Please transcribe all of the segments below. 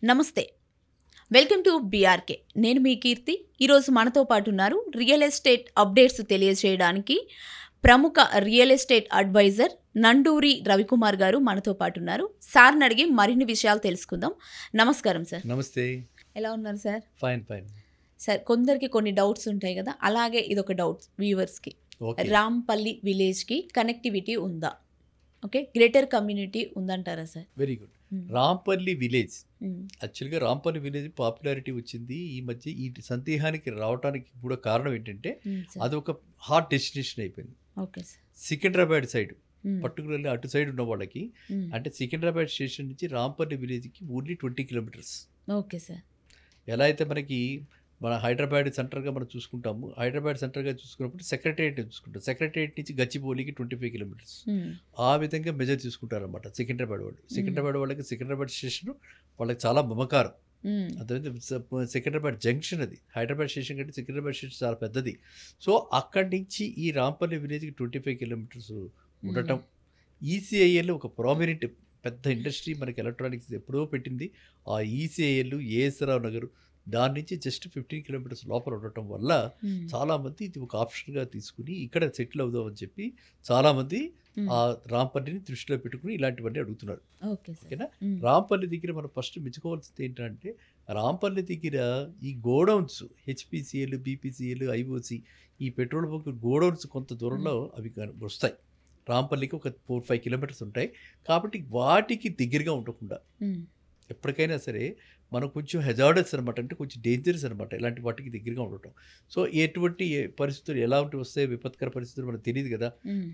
నమస్తే. Welcome to BRK. నేను మీ కీర్తి. ఈరోజు మనతో పాటు ఉన్నారు రియల్ ఎస్టేట్ అప్డేట్స్ తెలియజేయడానికి ప్రముఖ real estate advisor Nanduri Ravikumar garu మనతో పాటు ఉన్నారు. సార్ని అడిగి మరిన్ని విషయాలు తెలుసుకుందాం. నమస్కారం సార్. నమస్తే. ఎలా ఉన్నారు సార్? ఫైన్. సార్, కొందరికి కొన్ని డౌట్స్ ఉంటాయి కదా, అలాగే ఇదొక డౌట్ వ్యూవర్స్కి. రాంపల్లి విలేజ్కి కనెక్టివిటీ ఉందా? ఓకే, గ్రేటర్ కమ్యూనిటీ ఉందంటారా sir? Very good. Rampalli village, యాక్చువల్గా రాంపల్లి విలేజ్ పాపులారిటీ వచ్చింది ఈ మధ్య. ఈ సందేహానికి రావడానికి కూడా కారణం ఏంటంటే అది ఒక హాట్ డెస్టినేషన్ అయిపోయింది. సికింద్రాబాద్ సైడ్, పర్టికులర్లీ అటు సైడ్ ఉన్న వాళ్ళకి, అంటే సికింద్రాబాద్ స్టేషన్ నుంచి రాంపల్లి విలేజ్కి ఓన్లీ 20 కిలోమీటర్స్. Okay sir. ఎలా అయితే మనకి మన హైదరాబాద్ సెంటర్గా మనం చూసుకుంటాము, హైదరాబాద్ సెంటర్గా చూసుకున్నప్పుడు సెక్రటరియట్ చూసుకుంటాం, సెక్రటరియట్ నుంచి గచ్చిబౌలికి 25 కిలోమీటర్స్. ఆ విధంగా మెజర్ చూసుకుంటారు అనమాట సికింద్రాబాద్ వాళ్ళు. సికింద్రాబాద్ వాళ్ళకి సికింద్రాబాద్ స్టేషన్ వాళ్ళకి చాలా మమకారం. అదే సికింద్రాబాద్ జంక్షన్, అది హైదరాబాద్ స్టేషన్ కంటే సికింద్రాబాద్ స్టేషన్ చాలా పెద్దది. సో అక్కడి నుంచి ఈ రాంపల్లి విలేజ్కి 25 కిలోమీటర్స్ ఉండటం, ఈసీఐఎల్ ఒక ప్రామినెంట్ పెద్ద ఇండస్ట్రీ మనకి ఎలక్ట్రానిక్స్ ఎప్పుడో పెట్టింది. ఆ ఈసీఐఎల్, ఏఎస్ రావు నగర్, దాని నుంచి జస్ట్ 15 కిలోమీటర్స్ లోపల ఉండటం వల్ల చాలామంది ఇది ఒక ఆప్షన్గా తీసుకుని ఇక్కడ సెటిల్ అవుదామని చెప్పి చాలామంది ఆ రాంపల్లిని దృష్టిలో పెట్టుకుని ఇలాంటివన్నీ అడుగుతున్నారు. ఓకేనా? రాంపల్లి దగ్గర మనం ఫస్ట్ మెచ్చుకోవాల్సింది ఏంటంటే, రాంపల్లి దగ్గర ఈ గోడౌన్స్, హెచ్పిసిఎల్, బీపీసీఎల్, ఐఓసి, ఈ పెట్రోల్ బంక్ గోడౌన్స్ కొంత దూరంలో అవి వస్తాయి. రాంపల్లికి ఒక 4-5 కిలోమీటర్స్ ఉంటాయి. కాబట్టి వాటికి దగ్గరగా ఉండకుండా ఎప్పటికైనా సరే మనం కొంచెం హెజార్డస్ అనమాట, అంటే కొంచెం డేంజరస్ అనమాట ఇలాంటి వాటికి దగ్గరగా ఉండటం. సో ఎటువంటి పరిస్థితులు ఎలాంటి వస్తాయి, విపత్కర పరిస్థితులు మనకు తెలియదు కదా.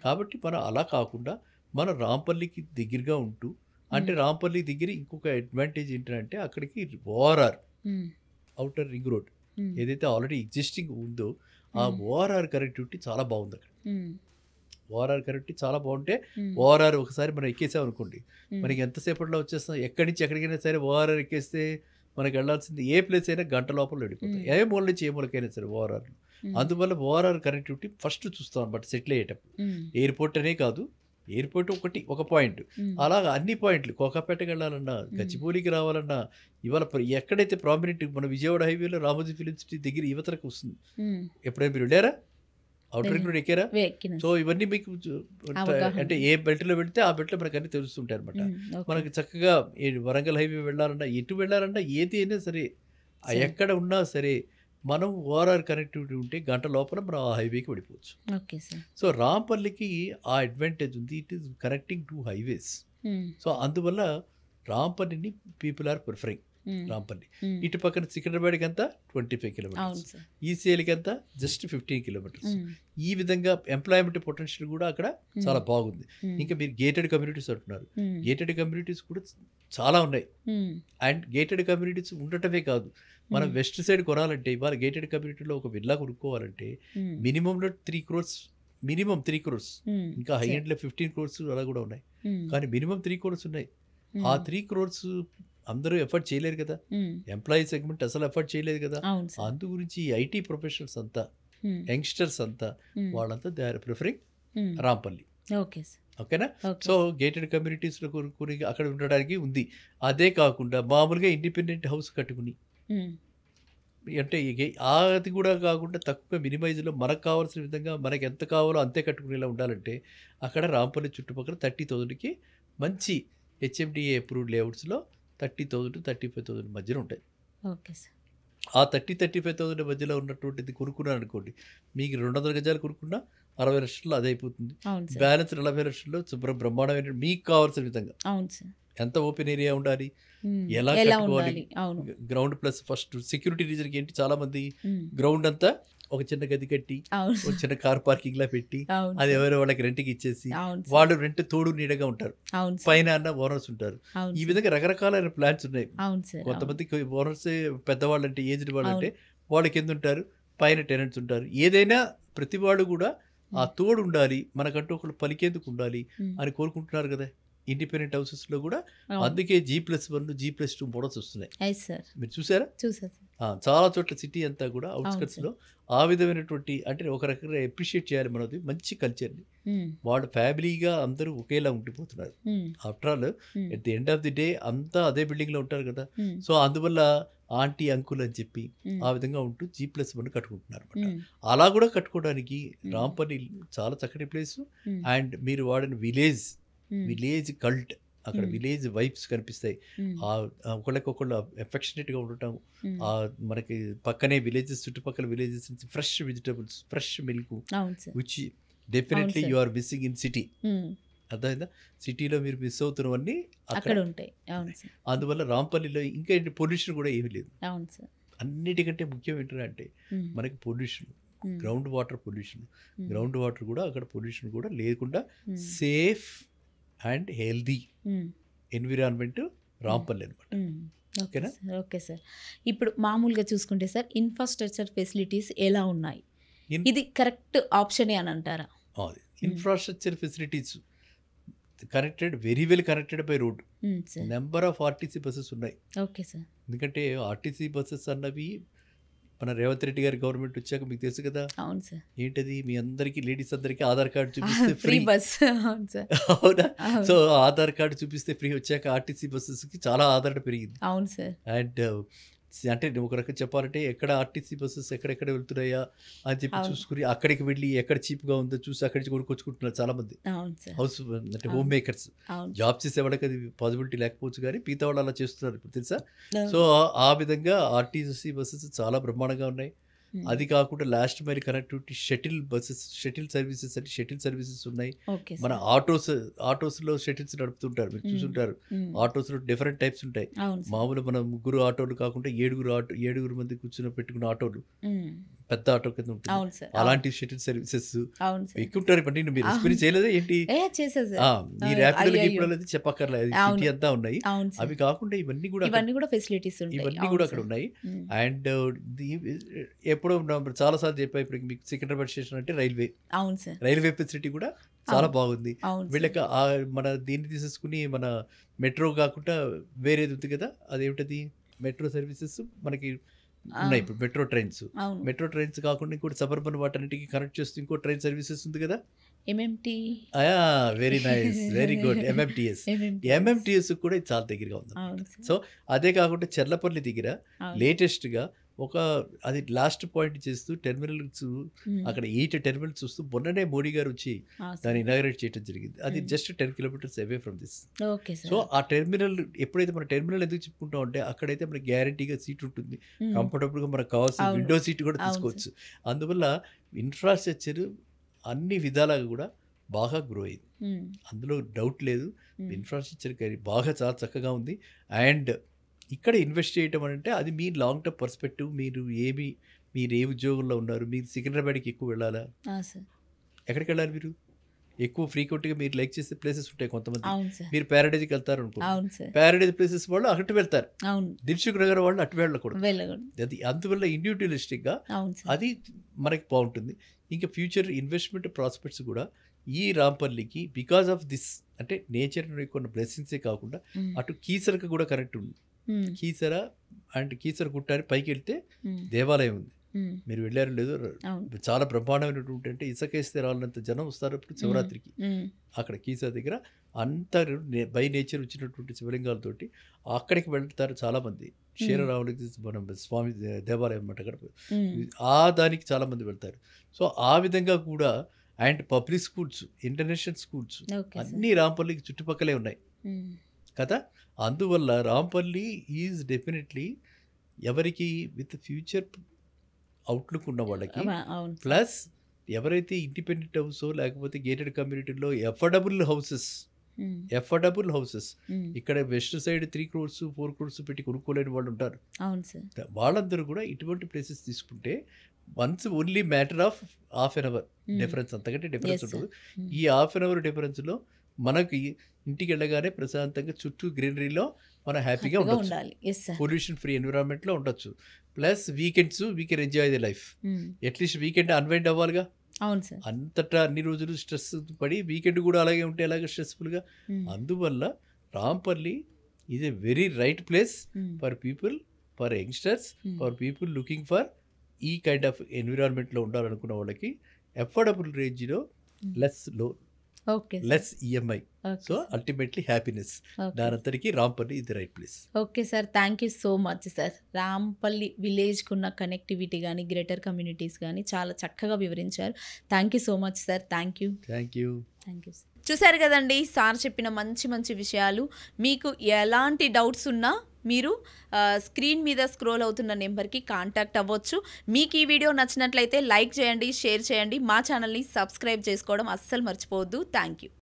కాబట్టి మనం అలా కాకుండా మనం రాంపల్లికి దగ్గరగా ఉంటూ, అంటే రాంపల్లి దగ్గర ఇంకొక అడ్వాంటేజ్ ఏంటంటే అక్కడికి ఓఆర్ఆర్, అవుటర్ రింగ్ రోడ్ ఏదైతే ఆల్రెడీ ఎగ్జిస్టింగ్ ఉందో ఆ ఓఆర్ఆర్ కనెక్టివిటీ చాలా బాగుంది అక్కడ. ఓఆర్ఆర్ కనెక్టివిటీ చాలా బాగుంటే ఓఆర్ఆర్ ఒకసారి మనం ఎక్కేసాం అనుకోండి, మనకి ఎంతసేపట్లో వచ్చేస్తాం. ఎక్కడి నుంచి ఎక్కడికైనా సరే ఓఆర్ఆర్ ఎక్కేస్తే మనకి వెళ్ళాల్సింది ఏ ప్లేస్ అయినా గంట లోపల వెళ్ళిపోతాం, ఏ మూల నుంచి ఏ మూలకైనా సరే ఓఆర్ఆర్. అందువల్ల ఓఆర్ఆర్ కనెక్టివిటీ ఫస్ట్ చూస్తాం అనమాట సెటిల్ అయ్యేటప్పుడు. ఎయిర్పోర్ట్ అనే కాదు, ఎయిర్పోర్ట్ ఒక పాయింట్, అలాగా అన్ని పాయింట్లు. కోకాపేటకి వెళ్ళాలన్నా, గచ్చిబౌలికి రావాలన్నా, ఇవాళ ఎక్కడైతే ప్రామినెంట్ మన విజయవాడ హైవేలో రామోజీ ఫిలిం సిటీ దగ్గర యువతలకు వస్తుంది. ఎప్పుడైనా మీరు వెళ్ళారా? అవుటర్ రింగ్ రోడ్ ఎక్కారా? సో ఇవన్నీ మీకు అంటే ఏ బెల్ట్లో వెళ్తే ఆ బెల్ట్లో మనకు అన్ని తెలుస్తుంటాయి అనమాట. మనకి చక్కగా వరంగల్ హైవే వెళ్ళాలన్నా, ఎటు వెళ్ళాలన్నా, ఏది అయినా సరే ఎక్కడ ఉన్నా సరే మనం ఓఆర్ఆర్ కనెక్టివిటీ ఉంటే గంట లోపల మనం ఆ హైవేకి వెళ్ళిపోవచ్చు. సో రాంపల్లికి ఆ అడ్వాంటేజ్ ఉంది, it is connecting 2 highways. So అందువల్ల రాంపల్లిని పీపుల్ ఆర్ ప్రిఫరింగ్. రాంపల్లి ఇటు పక్కన సికింద్రాబాద్కి అంతా 25 కిలోమీటర్స్, ఈసీఎల్కి అంతా జస్ట్ 15 కిలోమీటర్స్. ఈ విధంగా ఎంప్లాయ్మెంట్ పొటెన్షియల్ కూడా అక్కడ చాలా బాగుంది. ఇంకా మీరు గేటెడ్ కమ్యూనిటీస్ అంటున్నారు, గేటెడ్ కమ్యూనిటీస్ కూడా చాలా ఉన్నాయి. అండ్ గేటెడ్ కమ్యూనిటీస్ ఉండటమే కాదు, మనం వెస్ట్ సైడ్ కొనాలంటే ఇవాళ గేటెడ్ కమ్యూనిటీలో ఒక విల్లా కొనుక్కోవాలంటే మినిమంలో 3 crores, మినిమం 3 crores, ఇంకా హై ఎండ్లో 15 crores అలా కూడా ఉన్నాయి. కానీ మినిమం 3 crores ఉన్నాయి. ఆ 3 crores అందరూ ఎఫర్ట్ చేయలేరు కదా, ఎంప్లాయీ సెగ్మెంట్ అసలు ఎఫర్ట్ చేయలేదు కదా. అందు గురించి ఐటీ ప్రొఫెషనల్స్ అంతా, యంగ్స్టర్స్ అంతా, వాళ్ళంతా దే ఆర్ ప్రిఫరింగ్ రాంపల్లి. ఓకేనా? సో గేటెడ్ కమ్యూనిటీస్లో కొనుక్కొని అక్కడ ఉండడానికి ఉంది. అదే కాకుండా మామూలుగా ఇండిపెండెంట్ హౌస్ కట్టుకుని, అంటే అది కూడా కాకుండా తక్కువ మినిమైజ్లో మనకు కావాల్సిన విధంగా మనకి ఎంత కావాలో అంతే కట్టుకునేలా ఉండాలంటే అక్కడ రాంపల్లి చుట్టుపక్కల 30,000కి మంచి హెచ్ఎండిఏ అప్రూవ్డ్ లేఅవుట్స్లో 30,000 to 35,000 మధ్యన ఉంటాయి. Okay sir. ఆ 30,000-35,000 మధ్యలో ఉన్నటువంటిది కొనుక్కున్నాను అనుకోండి, మీకు 200 గజాలు కొనుక్కున్నా 60 లక్షల్లో అదే అయిపోతుంది. బ్యాలెన్స్ 40 లక్షల్లో బ్రహ్మాండమైన మీకు కావాల్సిన విధంగా. ఎంత ఓపెన్ ఏరియా ఉండాలి, ఎలా కట్టుకోవాలి, గ్రౌండ్ ప్లస్ ఫస్ట్ సెక్యూరిటీ రీజన్కి ఏంటి, చాలా మంది గ్రౌండ్ అంతా ఒక చిన్న గది కట్టి ఒక చిన్న కార్ పార్కింగ్ లా పెట్టి అది ఎవరో వాళ్ళకి రెంట్కి ఇచ్చేసి వాళ్ళు రెంట్ తోడు నీడగా ఉంటారు, పైన అన్న ఓనర్స్ ఉంటారు. ఈ విధంగా రకరకాలైన ప్లాన్స్ ఉన్నాయి. కొంతమంది ఓనర్స్ పెద్దవాళ్ళు అంటే ఏజ్డ్ వాళ్ళు అంటే వాళ్ళు కింద ఉంటారు, పైన టెనెంట్స్ ఉంటారు. ఏదైనా ప్రతి వాడు కూడా ఆ తోడు ఉండాలి, మనకంటూ ఒకళ్ళు పలికేందుకు ఉండాలి అని కోరుకుంటున్నారు కదా. ఇండిపెండెంట్ హౌసెస్లో కూడా అవును. అందుకే G+1 G+2 మోడల్స్ వస్తున్నాయి. ఎస్ సార్, మీరు చూసారా? చూసా సార్. చాలా చోట్ల సిటీ అంతా కూడా అవును అవుట్స్కట్స్లో ఆ విధమైనటువంటి అంటే ఒక రకంగా అప్రిషియేట్ చేయాలి మనది మంచి కల్చర్ని. మ్మ్. వాళ్ళు ఫ్యామిలీగా అందరూ ఒకేలా ఉండిపోతున్నారు. మ్మ్. After all hmm. At the end of the day అంతా అదే బిల్డింగ్లో ఉంటారు కదా. మ్మ్. సో అందువల్ల ఆంటీ అంకుల్ అని చెప్పి మ్మ్. ఆ విధంగా ఉంటూ G+1 కట్టుకుంటున్నారు అనమాట. మ్మ్. అలా కూడా కట్టుకోవడానికి రాంపల్లి చాలా చక్కటి ప్లేస్. మ్మ్. అండ్ మీరు వాడిన విలేజ్ కల్ట్, అక్కడ మ్మ్. విలేజ్ వైబ్స్ కనిపిస్తాయి. మ్మ్. ఒకళ్ళకొకళ్ళు ఎఫెక్షనేట్గా ఉండటం, మ్మ్. మనకి పక్కనే విలేజెస్, చుట్టుపక్కల విలేజెస్ నుంచి ఫ్రెష్ వెజిటబుల్స్, ఫ్రెష్ మిల్క్, అవును సార్. విచ్ డెఫినెట్లీ అవును you are missing in city. Hmm. అర్థమైందా? సిటీలో మీరు మిస్ అవుతున్నవన్నీ అక్కడ అక్కడ. ఉంటాయి. అవును సార్. అందువల్ల రాంపల్లిలో ఇంకా ఏంటి పొల్యూషన్ కూడా ఏమీ లేదు. అవును సార్. అన్నిటికంటే ముఖ్యం ఏంటంటే మ్మ్. మనకి పొల్యూషన్, మ్మ్. Ground water pollution. మ్మ్. గ్రౌండ్ వాటర్ కూడా అక్కడ పొల్యూషన్ కూడా లేకుండా మ్మ్. Safe and healthy hmm. Environment Rampalli అనమాట. మ్మ్. ఓకే ఓకేనా? సార్. Okay sir. ఇప్పుడు మామూలుగా చూసుకుంటే సార్ ఇన్ఫ్రాస్ట్రక్చర్ ఫెసిలిటీస్ ఎలా ఉన్నాయి? ఇన్- ఇది కరెక్ట్ ఆప్షనే అని అంటారా? Infrastructure facilities connected, very well connected by road. Hmm. Sir. Number of RTC buses ఉన్నాయి. Okay sir. ఎందుకంటే ఆర్టీసీ బస్సెస్ అన్నవి మన రేవంత్ రెడ్డి గారి గవర్నమెంట్ వచ్చాక మీకు తెలుసు కదా, అవును సార్. ఏంటది మీ అందరికీ లేడీస్ అందరికీ ఆధార్ కార్డు చూపిస్తే ఫ్రీ ఫ్రీ. బస్. అవును సార్. అవునా? అవును. సో ఆధార్ కార్డు చూపిస్తే ఫ్రీ వచ్చాక ఆర్టీసీ బస్సెస్కి చాలా ఆదరణ పెరిగింది. అవును సార్. అండ్ అంటే ఒక రకం చెప్పాలంటే ఎక్కడ ఆర్టీసీ బస్సెస్ ఎక్కడెక్కడ వెళ్తున్నాయా అని చెప్పి అవును. చూసుకుని అక్కడికి వెళ్ళి ఎక్కడ చీప్గా ఉందో చూసి అక్కడి నుంచి కొనుక్కొచ్చుకుంటున్నారు చాలామంది అవును సార్. హౌస్ అంటే అవును. Home makers. అవును. జాబ్ చేసే వాళ్ళకి అది పాసిబిలిటీ లేకపోవచ్చు కానీ మిగతా వాళ్ళు అలా చేస్తున్నారు ఇప్పుడు తెలుసా. అవును. సో ఆ విధంగా ఆర్టీసీ బస్సెస్ చాలా బ్రహ్మాండంగా ఉన్నాయి. మ్మ్. అది కాకుండా last mile connectivity shuttle buses, shuttle services అంటే షటిల్ సర్వీసెస్ ఉన్నాయి. ఓకే మన సార్. ఆటోస్లో షటిల్స్ నడుపుతుంటారు, మీరు మ్మ్. చూసుంటారు. మ్మ్. ఆటోస్లో డిఫరెంట్ టైప్స్ ఉంటాయి. అవును సార్. మామూలు మన ముగ్గురు ఆటోలు కాకుండా ఏడుగురు మంది కూర్చుని పెట్టుకున్న ఆటోలు, మ్మ్. పెద్ద ఆటో కింద ఉంటుంది. అవును సార్. అలాంటి షటిల్ సర్వీసెస్ అవును సార్. ఎక్కుంటారు. ఇవన్నీ మీరు అవును. ఎక్స్పీరియన్స్ చేయలేదా ఏంటి? చేసా సార్. ఈ అయ్యో, ర్యాపిడోలకి అయ్యో. ఇప్పుడు అనేది చెప్పక్కర్లేదు, అవును. సిటీ అంతా ఉన్నాయి. అవును సార్. అవి కాకుండా ఇవన్నీ కూడా ఇవన్నీ కూడా ఫెసిలిటీస్ ఉంటాయి. ఇవన్నీ అవును కూడా అక్కడ సార్. ఉన్నాయి. మ్మ్. అండ్ ఎప్పుడో చాలాసార్లు చెప్పా, ఇప్పుడు మీకు సికింద్రాబాద్ స్టేషన్ అంటే అవును సార్. రైల్వే ఫెసిలిటీ కూడా చాలా అవును. బాగుంది. అవును సార్. వీళ్ళకి మన దీన్ని తీసేసుకుని మన మెట్రో కాకుండా వేరేది ఉంది కదా, అదేమిటది మెట్రో సర్వీసెస్ మనకి ఉన్నాయి ఇప్పుడు. మెట్రో ట్రైన్స్, అవును. మెట్రో ట్రైన్స్ కాకుండా ఇంకోటి సబర్బన్ వాటన్నిటికి కనెక్ట్ చేస్తూ ఇంకో ట్రైన్ సర్వీసెస్ ఉంది కదా. MMT. Very nice, very good. MMTS కూడా ఇది చాలా దగ్గరగా ఉంది. అవును సార్. సో అదే కాకుండా చెర్లపల్లి దగ్గర అవును. లేటెస్ట్గా అది లాస్ట్ పాయింట్ చేస్తూ టెర్మినల్స్, మ్మ్. అక్కడ 8 టెర్మినల్స్ చూస్తూ మొన్ననే మోడీ గారు వచ్చి అవును సార్. దాన్ని ఇనాగరేట్ చేయడం జరిగింది. అది just 10 kilometres away from this. Okay sir. So ఆ టెర్మినల్ ఎప్పుడైతే మన టెర్మినల్ ఎందుకు చెప్పుకుంటాం అంటే అక్కడైతే మనకి గ్యారంటీగా సీట్ ఉంటుంది, మ్మ్. కంఫర్టబుల్గా మనకు కావాల్సిన అవును. విండో సీట్ కూడా అవును తీసుకోవచ్చు. అందువల్ల ఇన్ఫ్రాస్ట్రక్చర్ అన్ని విధాలుగా కూడా బాగా గ్రో అయింది, మ్మ్. అందులో డౌట్ లేదు. మ్మ్. ఇన్ఫ్రాస్ట్రక్చర్ బాగా చాలా చక్కగా ఉంది. అండ్ ఇక్కడ ఇన్వెస్ట్ చేయటం అంటే అది మీ లాంగ్ టర్మ్ పర్స్పెక్టివ్. మీరు ఏ ఉద్యోగంలో ఉన్నారు, మీరు సికింద్రాబాద్కి ఎక్కువ వెళ్ళాలా, సార్. ఎక్కడికి వెళ్ళాలి, మీరు ఎక్కువ ఫ్రీక్వెంట్గా మీరు లైక్ చేసే ప్లేసెస్ ఉంటాయి కొంతమంది. అవును సార్. మీరు ప్యారడైజ్కి వెళ్తారు అనుకో, అవును సార్. ప్యారడైజ్ ప్లేసెస్ వాళ్ళు అటు వెళ్తారు, అవును. దిల్సుఖ్ నగర్ వాళ్ళు అటు వెళ్ళకూడదు. వెళ్ళకూడదు. అది అందువల్ల ఇండివిజువలిస్టిక్గా అవును సార్. అది మనకి బాగుంటుంది. ఇంకా ఫ్యూచర్ ఇన్వెస్ట్మెంట్ ప్రాస్పెక్ట్స్ కూడా ఈ రాంపల్లికి బికాస్ ఆఫ్ దిస్ అంటే నేచర్ కొన్ని బ్లెస్సింగ్సే కాకుండా మ్మ్. అటు కీసరకు కూడా కనెక్ట్ ఉంది. మ్మ్. కీసర అండ్ కీసర గుట్ట అని పైకి వెళ్తే మ్మ్. దేవాలయం ఉంది. మ్మ్. మీరు వెళ్ళారు లేదు, అవును. చాలా బ్రహ్మాండమైనటువంటి అంటే ఇసుకేస్తే రాళ్ళంత జనం వస్తారు ఇప్పుడు శివరాత్రికి. మ్మ్. అక్కడ కీసర దగ్గర అంతా బై నేచర్ వచ్చినటువంటి శివలింగాలతోటి అక్కడికి వెళ్తారు చాలామంది. క్షీరరావులకి మనం స్వామి దేవాలయం అన్నమాట అక్కడ, మ్మ్. దానికి చాలామంది వెళ్తారు. సో ఆ విధంగా కూడా and public schools, international schools okay sir. అన్నీ రాంపల్లికి చుట్టుపక్కలే ఉన్నాయి మ్మ్. కదా. అందువల్ల రాంపల్లి ఈజ్ డెఫినెట్లీ ఎవరికి విత్ ఫ్యూచర్ అవుట్లుక్ ఉన్న వాళ్ళకి, అవును. ప్లస్ ఎవరైతే ఇండిపెండెంట్ హౌస్ లేకపోతే గేటెడ్ కమ్యూనిటీలో మ్మ్. ఎఫర్డబుల్ హౌసెస్ మ్మ్. ఇక్కడ వెస్ట్ సైడ్ 3 crores 4 crores పెట్టి కొనుక్కోలేని వాళ్ళు ఉంటారు. అవును సార్. వాళ్ళందరూ కూడా ఇటువంటి ప్లేసెస్ తీసుకుంటే once only matter of half an hour difference, అంతకంటే డిఫరెన్స్ Yes, sir. ఉండదు. మ్మ్. ఈ హాఫ్ అన్ అవర్ డిఫరెన్స్లో మనకి ఇంటికి వెళ్ళగానే ప్రశాంతంగా చుట్టూ గ్రీనరీలో మనం హ్యాపీగా హ్యాపీగా ఉండొచ్చు, ఉండాలి. Yes sir. పొల్యూషన్ ఫ్రీ ఎన్విరాన్మెంట్లో ఉండొచ్చు. Plus weekends we can enjoy the life. Hmm. At least weekend unwind అవ్వాలిగా. అవును సార్. అంతటా అన్ని రోజులు స్ట్రెస్ పడి వీకెండ్ కూడా అలాగే ఉంటే అలాగే స్ట్రెస్ఫుల్గా. అందువల్ల Rampalli is a very right place for people, for youngsters, for people looking for ఈ కైండ్ ఆఫ్ ఎన్విరాన్మెంట్లో ఉండాలనుకున్న వాళ్ళకి అఫోర్డబుల్ రేంజ్లో less loan, okay less EMI, so ultimately happiness. దానంతటికీ రాంపల్లి ఇది right place. Okay sir, thank you so much sir. Rampalli విలేజ్కి ఉన్న connectivity కానీ గ్రేటర్ కమ్యూనిటీస్ కానీ చాలా చక్కగా వివరించారు. Thank you so much sir. Thank you. Thank you. Thank you. చూశారు కదండి సార్ చెప్పిన మంచి మంచి విషయాలు. మీకు ఎలాంటి డౌట్స్ ఉన్నా మీరు స్క్రీన్ మీద స్క్రోల్ అవుతున్న నెంబర్కి కాంటాక్ట్ అవ్వచ్చు. మీకు ఈ వీడియో నచ్చినట్లయితే లైక్ చేయండి, షేర్ చేయండి, మా ఛానల్ని సబ్స్క్రైబ్ చేసుకోవడం అస్సలు మర్చిపోవద్దు. Thank you.